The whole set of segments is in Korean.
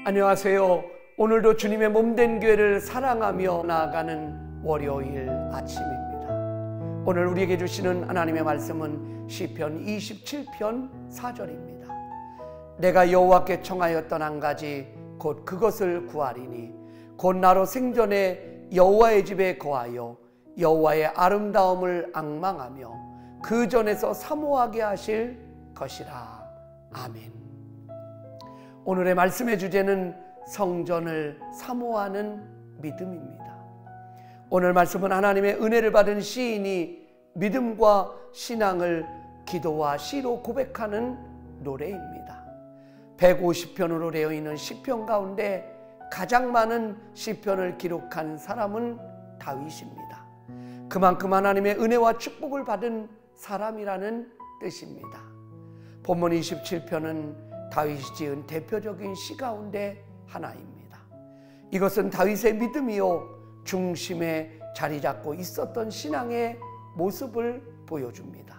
안녕하세요. 오늘도 주님의 몸된 교회를 사랑하며 나아가는 월요일 아침입니다. 오늘 우리에게 주시는 하나님의 말씀은 시편 27편 4절입니다. 내가 여호와께 청하였던 한 가지 곧 그것을 구하리니 곧 나로 생전에 여호와의 집에 거하여 여호와의 아름다움을 앙망하며 그 전에서 사모하게 하실 것이라. 아멘. 오늘의 말씀의 주제는 성전을 사모하는 믿음입니다. 오늘 말씀은 하나님의 은혜를 받은 시인이 믿음과 신앙을 기도와 시로 고백하는 노래입니다. 150편으로 되어 있는 시편 가운데 가장 많은 시편을 기록한 사람은 다윗입니다. 그만큼 하나님의 은혜와 축복을 받은 사람이라는 뜻입니다. 본문 27편은 다윗이 지은 대표적인 시 가운데 하나입니다. 이것은 다윗의 믿음이요 중심에 자리 잡고 있었던 신앙의 모습을 보여줍니다.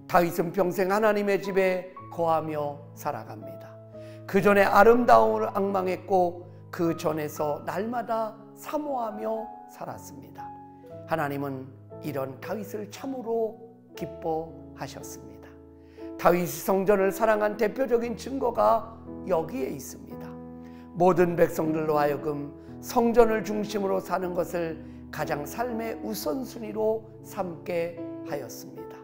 다윗은 평생 하나님의 집에 거하며 살아갑니다. 그 전에 아름다움을 앙망했고 그 전에서 날마다 사모하며 살았습니다. 하나님은 이런 다윗을 참으로 기뻐하셨습니다. 다윗이 성전을 사랑한 대표적인 증거가 여기에 있습니다. 모든 백성들로 하여금 성전을 중심으로 사는 것을 가장 삶의 우선순위로 삼게 하였습니다.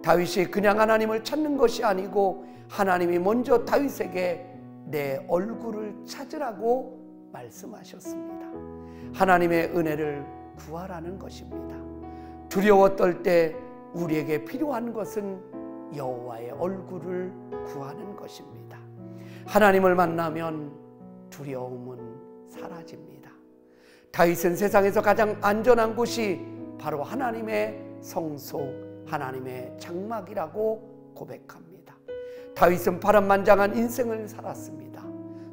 다윗이 그냥 하나님을 찾는 것이 아니고 하나님이 먼저 다윗에게 내 얼굴을 찾으라고 말씀하셨습니다. 하나님의 은혜를 구하라는 것입니다. 두려워 떨 때 우리에게 필요한 것은 여호와의 얼굴을 구하는 것입니다. 하나님을 만나면 두려움은 사라집니다. 다윗은 세상에서 가장 안전한 곳이 바로 하나님의 성소, 하나님의 장막이라고 고백합니다. 다윗은 파란만장한 인생을 살았습니다.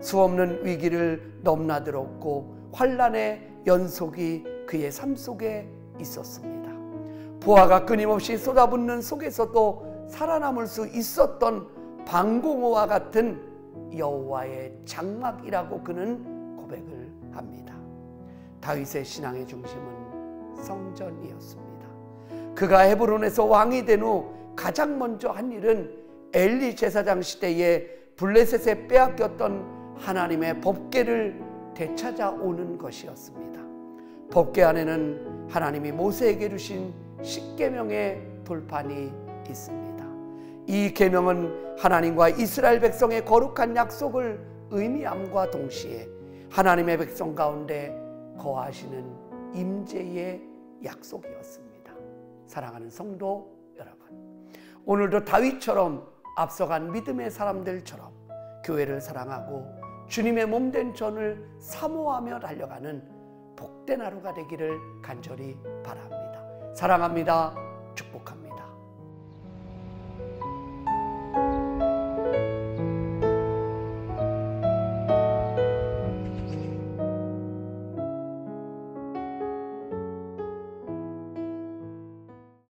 수없는 위기를 넘나들었고 환난의 연속이 그의 삶 속에 있었습니다. 보화가 끊임없이 쏟아붓는 속에서도 살아남을 수 있었던 방공호와 같은 여호와의 장막이라고 그는 고백을 합니다. 다윗의 신앙의 중심은 성전이었습니다. 그가 헤브론에서 왕이 된 후 가장 먼저 한 일은 엘리 제사장 시대에 블레셋에 빼앗겼던 하나님의 법궤를 되찾아오는 것이었습니다. 법궤 안에는 하나님이 모세에게 주신 10계명의 돌판이 있습니다. 이 계명은 하나님과 이스라엘 백성의 거룩한 약속을 의미함과 동시에 하나님의 백성 가운데 거하시는 임재의 약속이었습니다. 사랑하는 성도 여러분, 오늘도 다윗처럼 앞서간 믿음의 사람들처럼 교회를 사랑하고 주님의 몸된 전을 사모하며 달려가는 복된 하루가 되기를 간절히 바랍니다. 사랑합니다. 축복합니다.